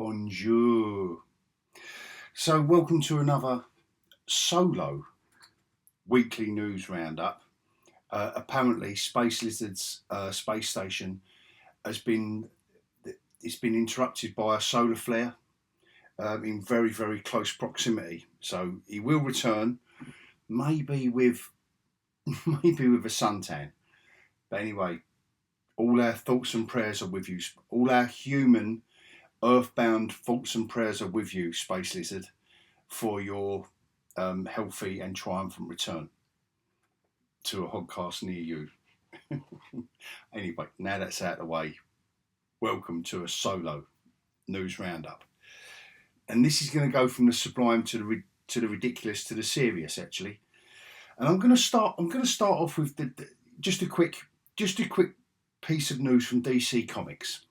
Bonjour. So welcome to another solo weekly news roundup. Apparently Space Lizard's space station has been interrupted by a solar flare in very, very close proximity. So he will return, maybe with a suntan. But anyway, all our thoughts and prayers are with you. All our human earthbound thoughts and prayers are with you, Space Lizard, for your healthy and triumphant return to a hogcast near you. Anyway, now that's out of the way, welcome to a solo news roundup. And this is going to go from the sublime to the ridiculous to the serious, actually. And I'm going to start off with just a quick piece of news from DC Comics.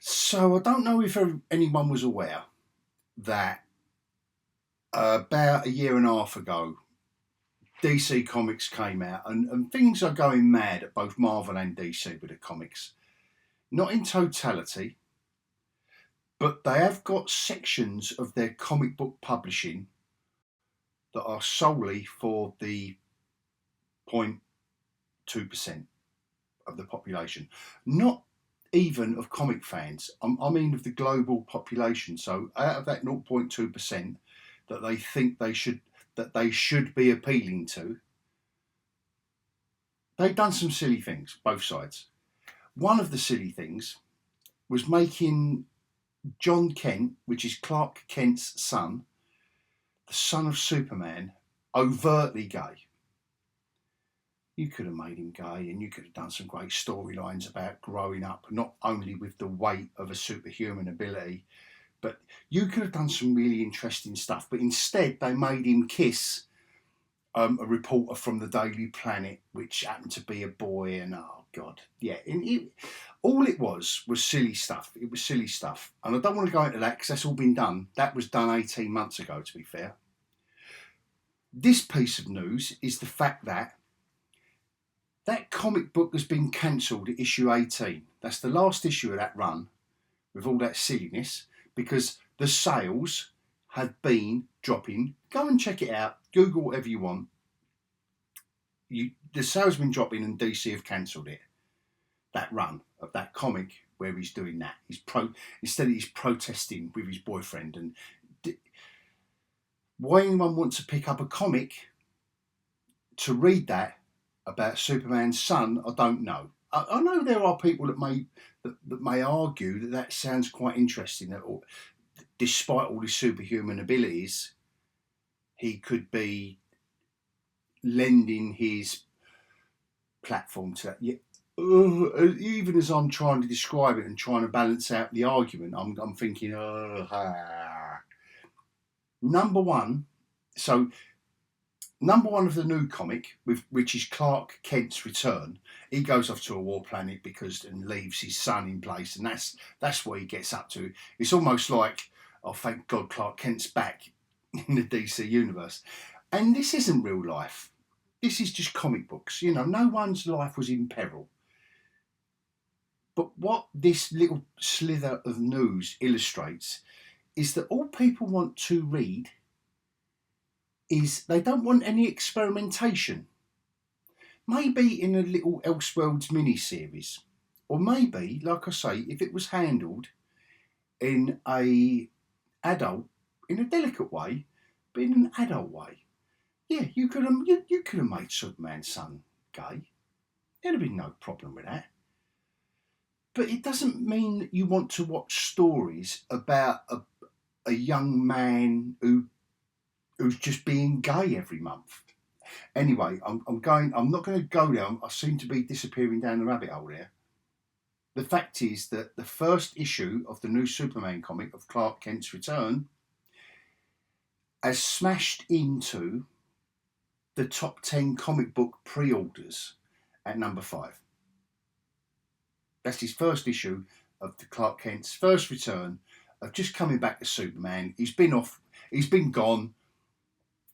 So I don't know if anyone was aware that about a year and a half ago, DC Comics came out, and things are going mad at both Marvel and DC with the comics. Not in totality, but they have got sections of their comic book publishing that are solely for the 0.2% of the population. Not even of comic fans, I mean of the global population. So out of that 0.2% that they think they should be appealing to, they've done some silly things, both sides. One of the silly things was making John Kent, which is Clark Kent's son, the son of Superman, overtly gay. You could have made him gay, and you could have done some great storylines about growing up, not only with the weight of a superhuman ability, but you could have done some really interesting stuff. But instead, they made him kiss a reporter from the Daily Planet, which happened to be a boy, and oh God, yeah. And all it was silly stuff. It was silly stuff. And I don't want to go into that because that's all been done. That was done 18 months ago, to be fair. This piece of news is the fact that comic book has been cancelled at issue 18. That's the last issue of that run with all that silliness, because the sales have been dropping. Go and check it out. Google whatever you want. The sales have been dropping, and DC have cancelled it. That run of that comic where he's doing that. Instead he's protesting with his boyfriend. And why anyone wants to pick up a comic to read that about Superman's son, I don't know. I know there are people that may argue that sounds quite interesting, that despite all his superhuman abilities, he could be lending his platform to that. Yeah, even as I'm trying to describe it and trying to balance out the argument, I'm thinking, Number one of the new comic, which is Clark Kent's return, he goes off to a war planet and leaves his son in place, and that's what he gets up to. It's almost like, oh, thank God Clark Kent's back in the DC universe. And this isn't real life. This is just comic books. You know, no one's life was in peril. But what this little slither of news illustrates is that all people want to read is they don't want any experimentation. Maybe in a little Elseworlds mini-series. Or maybe, like I say, if it was handled in a delicate way, but in an adult way. Yeah, you could have made Superman's son gay. There'd have been no problem with that. But it doesn't mean that you want to watch stories about a young man who's just being gay every month. Anyway, I'm not going to go down. I seem to be disappearing down the rabbit hole here. The fact is that the first issue of the new Superman comic of Clark Kent's return has smashed into the top 10 comic book pre-orders at number 5. That's his first issue of the Clark Kent's first return of just coming back to Superman. He's been gone.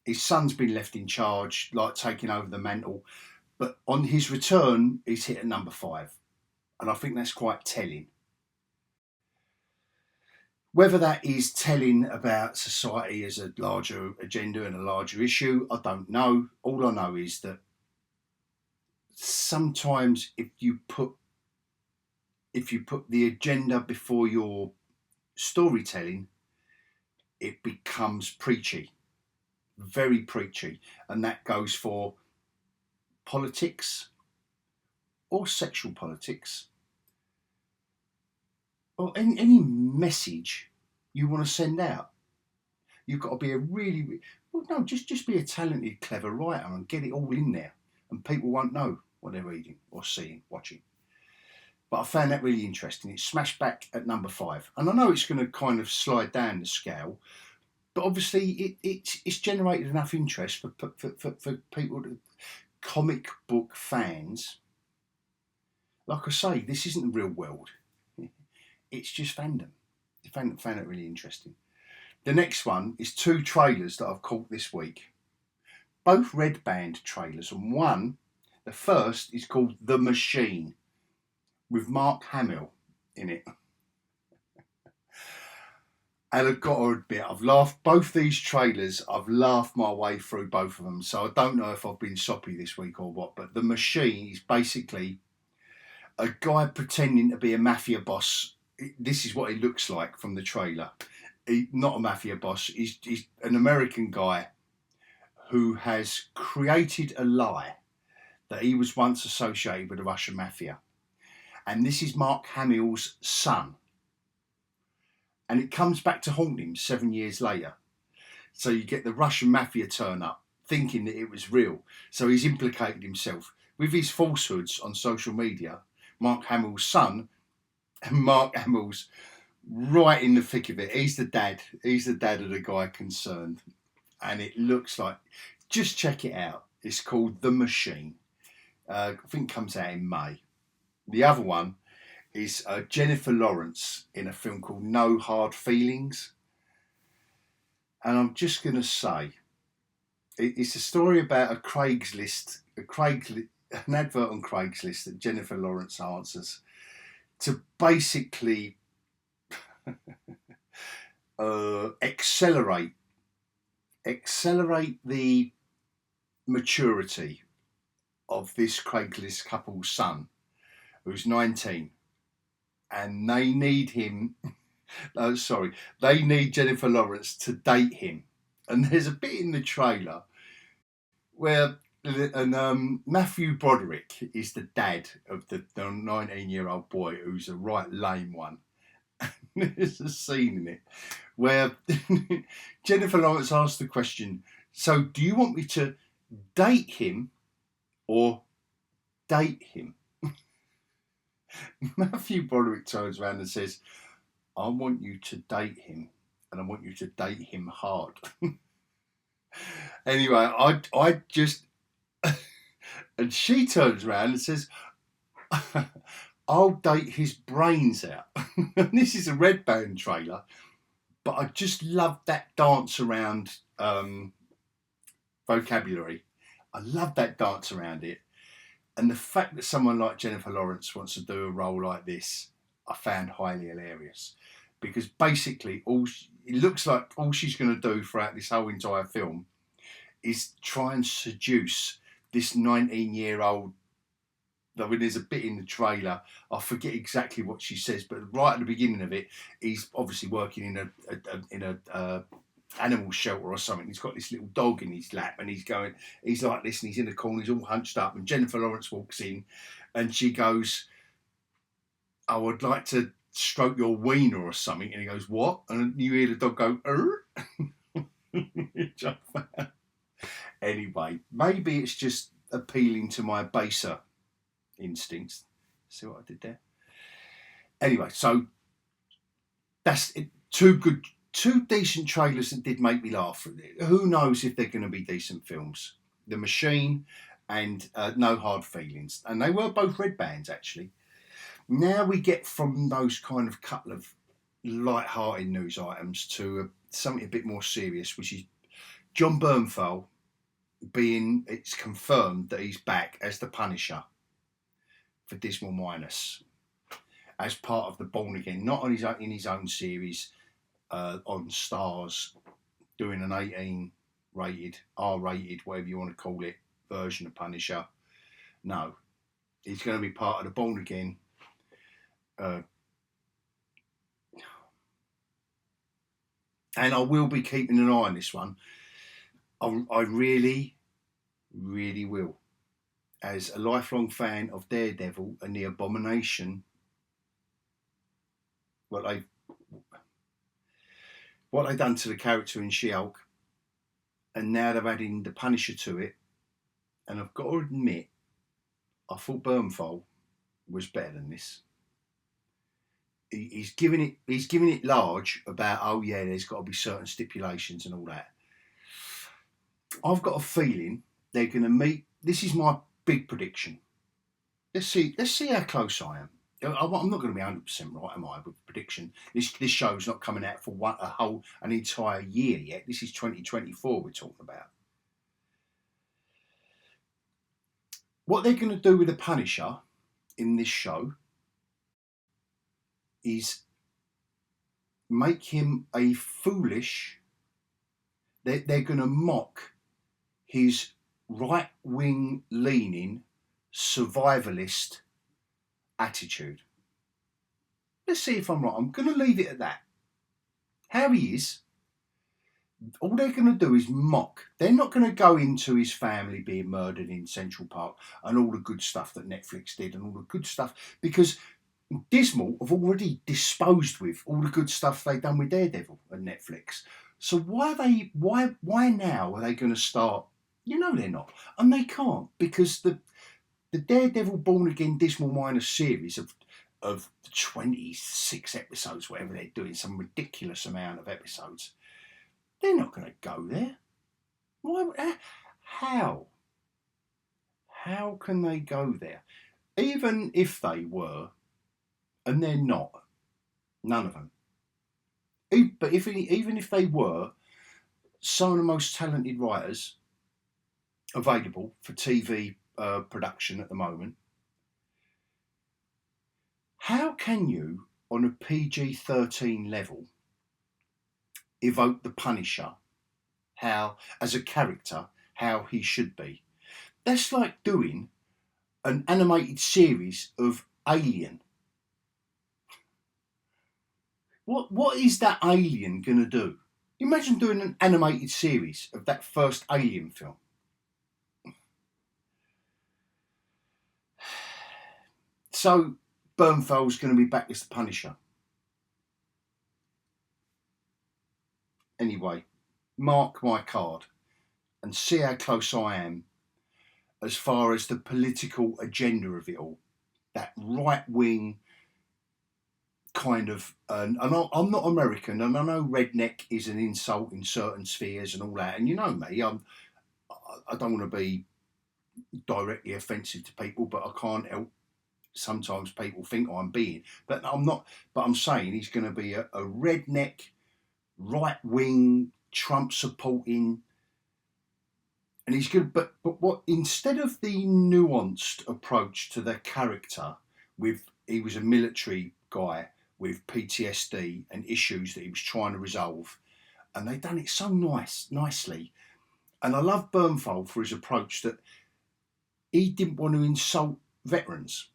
His son's been left in charge, like taking over the mantle. But on his return, he's hit at number 5. And I think that's quite telling. Whether that is telling about society as a larger agenda and a larger issue, I don't know. All I know is that sometimes if you put the agenda before your storytelling, it becomes preachy, very preachy, and that goes for politics or sexual politics or any message you want to send out. You've got to be just be a talented, clever writer and get it all in there, and people won't know what they're reading or seeing, watching. But I found that really interesting. It smashed back at number 5, and I know it's going to kind of slide down the scale, but obviously it's generated enough interest for people, comic book fans. Like I say, this isn't the real world. It's just fandom. I found it really interesting. The next one is 2 trailers that I've caught this week. Both Red Band trailers, and the first is called The Machine, with Mark Hamill in it. And I've got to admit, I've laughed, both these trailers, I've laughed my way through both of them. So I don't know if I've been soppy this week or what, but The Machine is basically a guy pretending to be a mafia boss. This is what he looks like from the trailer. Not a mafia boss, he's an American guy who has created a lie that he was once associated with the Russian mafia. And this is Mark Hamill's son. And it comes back to haunt him 7 years later. So you get the Russian mafia turn up thinking that it was real. So he's implicated himself with his falsehoods on social media. Mark Hamill's son, and Mark Hamill's right in the thick of it. He's the dad of the guy concerned. And it looks like, just check it out. It's called The Machine. I think it comes out in May. The other one is Jennifer Lawrence in a film called No Hard Feelings. And I'm just going to say, it's a story about an advert on Craigslist that Jennifer Lawrence answers to basically accelerate the maturity of this Craigslist couple's son, who's 19. And they need they need Jennifer Lawrence to date him. And there's a bit in the trailer where Matthew Broderick is the dad of the 19-year-old boy who's a right lame one. There's a scene in it where Jennifer Lawrence asks the question, so do you want me to date him or date him? Matthew Broderick turns around and says, I want you to date him, and I want you to date him hard. Anyway, I just... and she turns around and says, I'll date his brains out. And this is a Red Band trailer, but I just love that dance around vocabulary. I love that dance around it. And the fact that someone like Jennifer Lawrence wants to do a role like this, I found highly hilarious. Because basically, it looks like all she's going to do throughout this whole entire film is try and seduce this 19-year-old. I mean, there's a bit in the trailer, I forget exactly what she says, but right at the beginning of it, he's obviously working in a animal shelter or something. He's got this little dog in his lap, and he's like this, and he's in the corner, he's all hunched up, and Jennifer Lawrence walks in, and she goes, I would like to stroke your wiener or something, and he goes, what? And you hear the dog go, Anyway, maybe it's just appealing to my baser instincts. See what I did there? Anyway, so that's it. Two decent trailers that did make me laugh. Who knows if they're going to be decent films? The Machine and No Hard Feelings. And they were both Red Bands, actually. Now we get from those kind of couple of light-hearted news items to something a bit more serious, which is John Bernthal it's confirmed that he's back as the Punisher for Dismal Minus as part of the Born Again, not in his own series, on Stars doing an 18 rated, R-rated, whatever you want to call it, version of Punisher. No, he's going to be part of the Born Again. And I will be keeping an eye on this one. I really, really will. As a lifelong fan of Daredevil and the Abomination, what they've done to the character in She-Hulk, and now they've added the Punisher to it, and I've got to admit, I thought Bernthal was better than this. He's giving it large about, oh yeah, there's got to be certain stipulations and all that. I've got a feeling they're going to meet. This is my big prediction. Let's see how close I am. I'm not going to be 100% right, am I, with prediction? This show's not coming out for an entire year yet. This is 2024 we're talking about. What they're going to do with the Punisher in this show is make him a foolish. They're going to mock his right-wing leaning survivalist attitude. Let's see if I'm right. I'm going to leave it at that. How he is, all they're going to do is mock. They're not going to go into his family being murdered in Central Park and all the good stuff that Netflix did and all the good stuff, because Dismal have already disposed with all the good stuff they've done with Daredevil and Netflix. So why now are they going to start? You know they're not, and they can't, because the Daredevil Born Again Dismal Minor series of 26 episodes, whatever they're doing, some ridiculous amount of episodes, they're not going to go there. Why? How? How can they go there? Even if they were, and they're not, none of them. But even if they were, some of the most talented writers available for TV production at the moment, how can you, on a PG-13 level, evoke the Punisher as a character, how he should be? That's like doing an animated series of Alien. What is that alien going to do? Imagine doing an animated series of that first Alien film. So Bernthal's going to be back as the Punisher. Anyway, mark my card and see how close I am as far as the political agenda of it all. That right-wing kind of, and I'm not American, and I know redneck is an insult in certain spheres and all that, and you know me, I don't want to be directly offensive to people, but I can't help sometimes people think I'm being, but I'm not. But I'm saying he's going to be a redneck, right-wing, Trump supporting, and he's good. But what, instead of the nuanced approach to the character, he was a military guy with PTSD and issues that he was trying to resolve, and they've done it so nicely. And I love Bernthal for his approach, that he didn't want to insult veterans.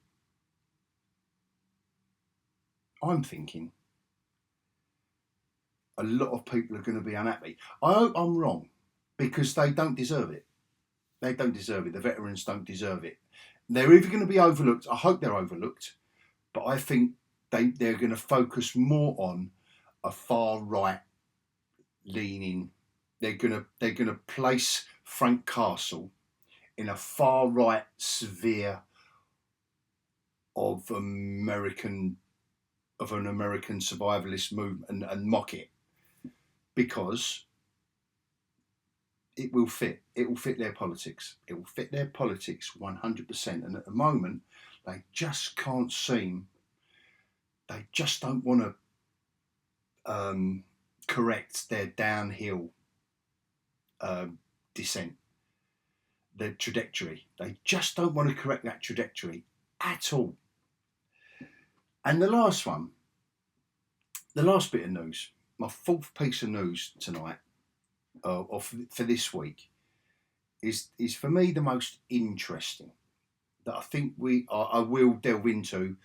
I'm thinking a lot of people are going to be unhappy. I hope I'm wrong, because they don't deserve it. They don't deserve it. The veterans don't deserve it. They're either going to be overlooked. I hope they're overlooked, but I think they're going to focus more on a far right leaning. They're going to place Frank Castle in a far right sphere of an American survivalist movement and mock it, because it will fit. It will fit their politics. It will fit their politics 100%. And at the moment, they just can't seem. They just don't want to correct their downhill descent, their trajectory. They just don't want to correct that trajectory at all. And the last bit of news. my fourth piece of news tonight, or for this week, is for me the most interesting that I think I will delve into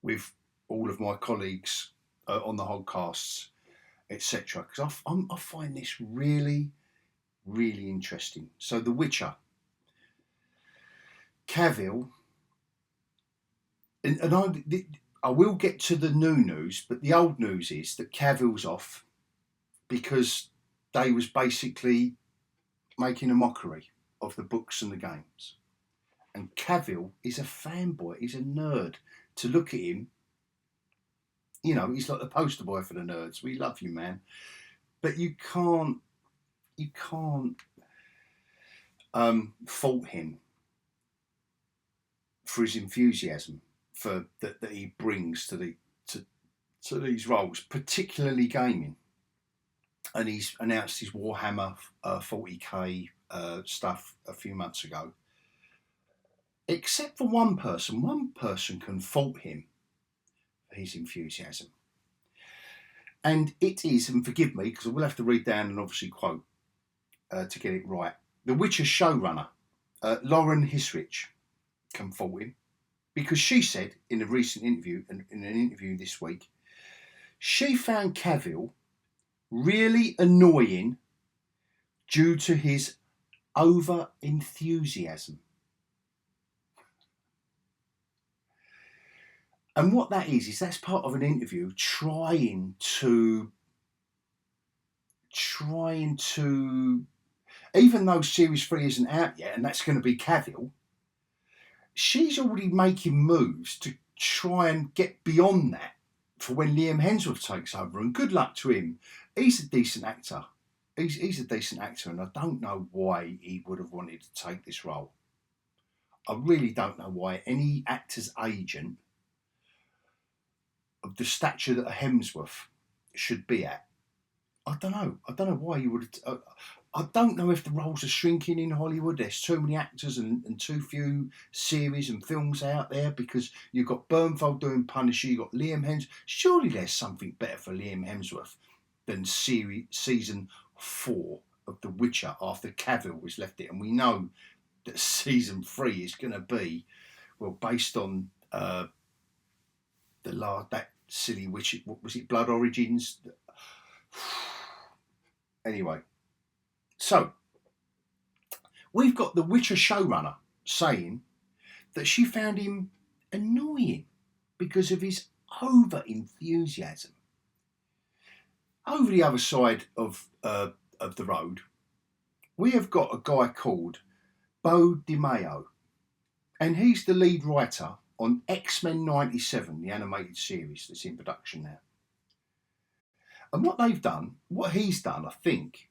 with all of my colleagues on the podcasts, etc. Because I find this really, really interesting. So, The Witcher, Cavill, and I will get to the new news, but the old news is that Cavill's off because they was basically making a mockery of the books and the games. And Cavill is a fanboy, he's a nerd. To look at him, you know, he's like the poster boy for the nerds. We love you, man. But you can't fault him for his enthusiasm that he brings to these roles, particularly gaming. And he's announced his Warhammer 40k stuff a few months ago. Except for one person can fault him for his enthusiasm. And it is, and forgive me, because I will have to read down and obviously quote to get it right. The Witcher showrunner, Lauren Hisrich, can fault him because she said in a recent interview, in an interview this week, she found Cavill really annoying due to his over enthusiasm. And what that is that's part of an interview trying to, even though series 3 isn't out yet, and that's going to be Cavill, she's already making moves to try and get beyond that for when Liam Hemsworth takes over. And good luck to him. He's a decent actor. He's a decent actor, and I don't know why he would have wanted to take this role. I really don't know why any actor's agent of the stature that a Hemsworth should be at. I don't know why you would. I don't know if the roles are shrinking in Hollywood. There's too many actors and too few series and films out there, because you've got Bernthal doing Punisher, you've got Liam Hemsworth. Surely there's something better for Liam Hemsworth than season 4 of The Witcher after Cavill was left it. And we know that season 3 is going to be, well, based on that silly Witcher, what was it, Blood Origins? Anyway, so we've got the Witcher showrunner saying that she found him annoying because of his over enthusiasm. Over the other side of the road, we have got a guy called Beau DeMayo, and he's the lead writer on X-Men 97, the animated series that's in production now. And what he's done, I think,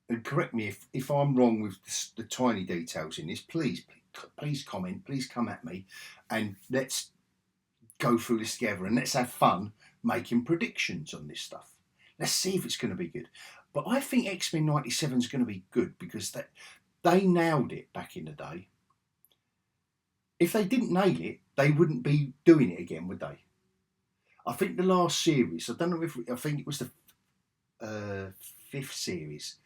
and correct me if I'm wrong with the tiny details in this, please comment, please come at me, and let's go through this together and let's have fun making predictions on this stuff. Let's see if it's going to be good. But I think X-Men 97 is going to be good because they nailed it back in the day. If they didn't nail it, they wouldn't be doing it again, would they? I think the last series, I think it was the 5th series,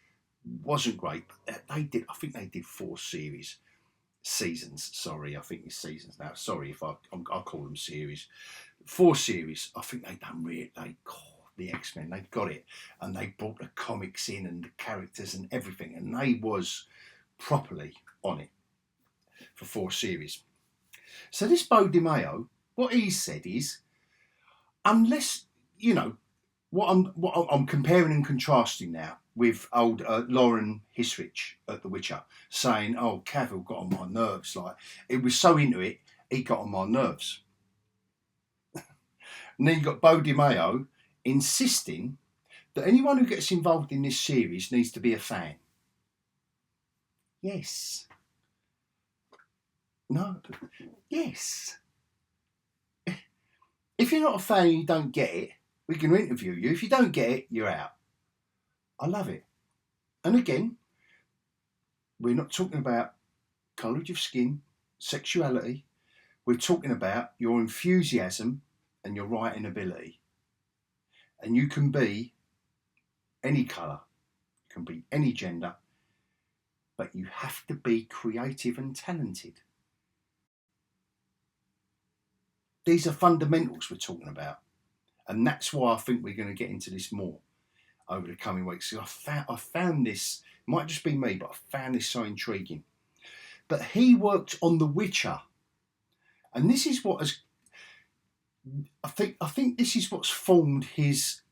wasn't great, but I think they did 4 seasons. Sorry, I think it's seasons now. Sorry if I call them series. 4 series. I think they done the X-Men. They got it, and they brought the comics in and the characters and everything, and they was properly on it for 4 series. So this Beau DeMayo, what he said is, unless, you know, what I'm comparing and contrasting now with old Lauren Hisrich at The Witcher saying, oh, Cavill got on my nerves. Like, it was so into it, he got on my nerves. And then you got Beau DeMayo insisting that anyone who gets involved in this series needs to be a fan. Yes. No. Yes. If you're not a fan and you don't get it, we can interview you. If you don't get it, you're out. I love it. And again, we're not talking about colour of skin, sexuality. We're talking about your enthusiasm and your writing ability. And you can be any colour, you can be any gender, but you have to be creative and talented. These are fundamentals we're talking about. And that's why I think we're going to get into this more over the coming weeks. So I found this, might just be me, but I found this so intriguing. But he worked on The Witcher. And this is what has, I think this is what's formed his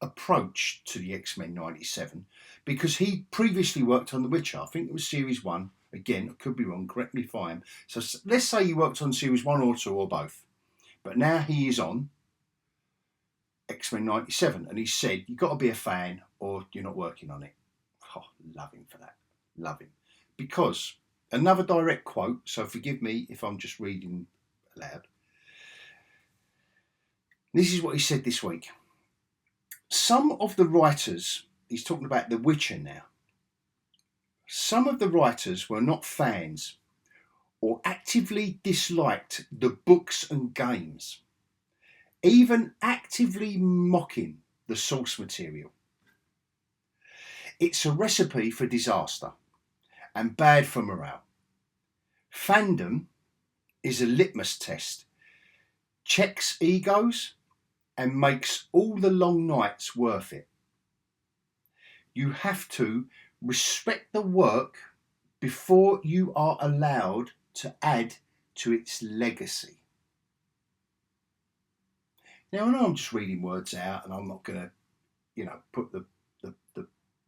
approach to the X-Men 97, because he previously worked on The Witcher. I think it was series 1. Again, I could be wrong, correct me if I am. So let's say he worked on series 1 or 2 or both. But now he is on X-Men 97, and he said, you've got to be a fan or you're not working on it. Oh, love him for that. Love him. Because, another direct quote, so forgive me if I'm just reading aloud. This is what he said this week. Some of the writers, he's talking about The Witcher now, some of the writers were not fans or actively disliked the books and games, even actively mocking the source material. It's a recipe for disaster and bad for morale. Fandom is a litmus test, checks egos and makes all the long nights worth it. You have to respect the work before you are allowed to add to its legacy. Now, I know I'm just reading words out and I'm not going to, put the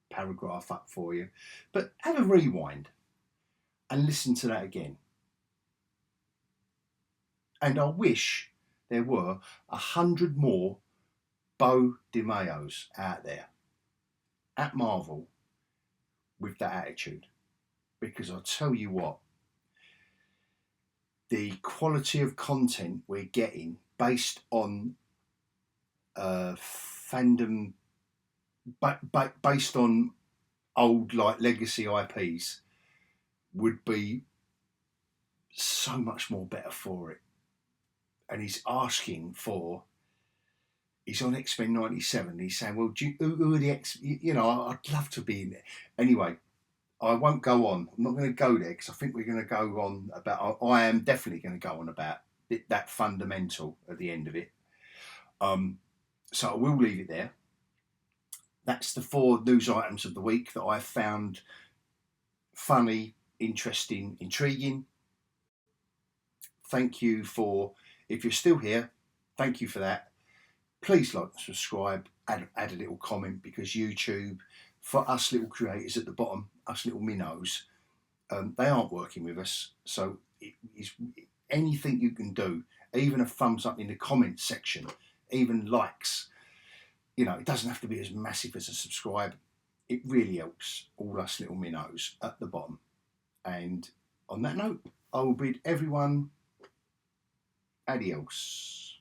paragraph up for you, but have a rewind and listen to that again. And I wish there were 100 more Bo DiMeos out there at Marvel with that attitude, because I'll tell you what, the quality of content we're getting based on fandom, based on old legacy IPs, would be so much more better for it. And he's asking for, he's on X-Men 97. He's saying, well, who are the X? I'd love to be in there. Anyway, I won't go on. I'm not going to go there because I think we're going to go on about, I am definitely going to go on about that fundamental at the end of it. So I will leave it there. That's the 4 news items of the week that I found funny, interesting, intriguing. Thank you for, if you're still here, thank you for that. Please like and subscribe, add a little comment, because YouTube, for us little creators at the bottom, us little minnows, they aren't working with us. So anything you can do, even a thumbs up in the comments section, even likes, it doesn't have to be as massive as a subscribe. It really helps all us little minnows at the bottom. And on that note, I will bid everyone adios.